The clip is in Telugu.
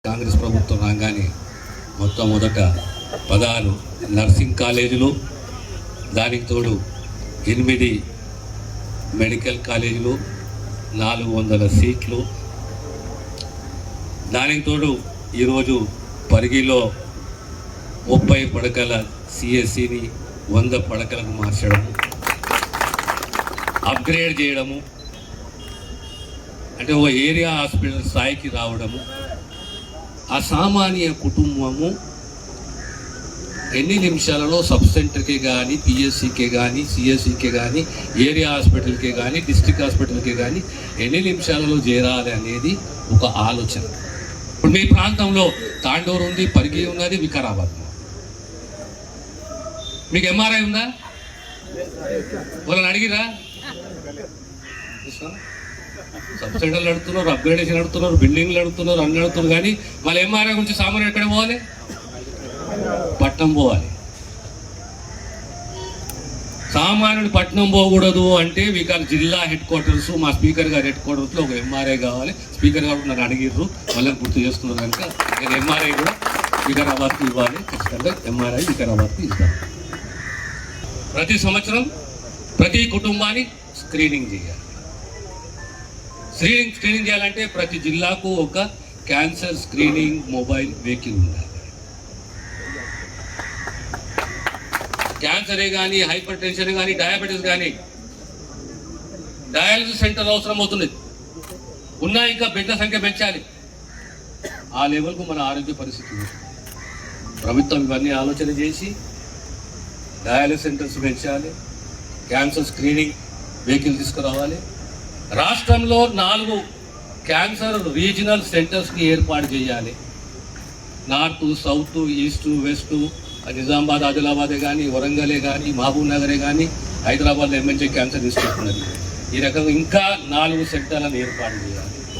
కాంగ్రెస్ ప్రభుత్వం రాగానే మొదట 16 నర్సింగ్ కాలేజీలు, దానికి తోడు 8 మెడికల్ కాలేజీలు, 400 సీట్లు, దానికి తోడు ఈరోజు పరిగిలో 30 పడకల సిఎస్సిని 100 పడకలకు మార్చడము, అప్గ్రేడ్ చేయడము, అంటే ఒక ఏరియా హాస్పిటల్ స్థాయికి రావడము. ఆ సామాన్య కుటుంబము ఎన్ని నిమిషాలలో సబ్ సెంటర్కి కానీ, పిఎస్సికే కానీ, సిఎస్సికే కానీ, ఏరియా హాస్పిటల్కే కానీ, డిస్ట్రిక్ట్ హాస్పిటల్కే కానీ ఎన్ని నిమిషాలలో చేరాలి అనేది ఒక ఆలోచన. ఇప్పుడు మీ ప్రాంతంలో తాండూరు ఉంది, పరిగి ఉన్నది, వికారాబాద్. మీకు ఎంఆర్ఐ ఉందా? వాళ్ళని అడిగిరా? సబ్ సెంటర్లు నడుతున్నారు, అప్గ్రేడేషన్ నడుతున్నారు, బిల్డింగ్లు నడుతున్నారు, అన్ని నడుతున్నారు. కానీ మళ్ళీ ఎంఆర్ఐ గురించి సామాన్యుడు ఎక్కడ పోవాలి? పట్నం పోవాలి. సామాన్యుడు పట్నం పోకూడదు అంటే జిల్లా హెడ్ క్వార్టర్స్, మా స్పీకర్ గారి హెడ్ క్వార్టర్స్లో ఒక ఎంఆర్ఐ కావాలి. స్పీకర్ గారు నన్ను అడిగిర్రు, మళ్ళీ గుర్తు చేస్తున్నారు కనుక నేను ఎంఆర్ఐ కూడా వికారాబాద్కి ఇవ్వాలి. ఖచ్చితంగా ఎంఆర్ఐ వికారాబాద్కి ఇస్తాను. ప్రతి సంవత్సరం ప్రతి కుటుంబాన్ని స్క్రీనింగ్ చేయాలి. స్క్రీనింగ్ చేయాలంటే ప్రతి జిల్లాకు ఒక క్యాన్సర్ స్క్రీనింగ్ మొబైల్ వెహికల్ ఉండాలి. క్యాన్సరే కానీ, హైపర్ టెన్షన్ కానీ, డయాబెటీస్ కానీ, డయాలసిస్ సెంటర్ అవసరం అవుతుంది. ఉన్నా ఇంకా బెడ్ల సంఖ్య పెంచాలి. ఆ లెవెల్కు మన ఆరోగ్య పరిస్థితి ఉంది. ప్రభుత్వం ఇవన్నీ ఆలోచన చేసి డయాలసిస్ సెంటర్స్ పెంచాలి, క్యాన్సర్ స్క్రీనింగ్ వెహికల్ తీసుకురావాలి. రాష్ట్రంలో 4 క్యాన్సర్ రీజనల్ సెంటర్స్ని ఏర్పాటు చేయాలి. North, south, east, west, Nizamabad, ఆదిలాబాదే కానీ, వరంగలే కానీ, మహబూబ్ నగరే కానీ, హైదరాబాద్లో ఎంఎన్జే క్యాన్సర్ ఇన్స్టిట్యూట్ ఉన్నది. ఈ రకంగా ఇంకా 4 సెంటర్లను ఏర్పాటు చేయాలి.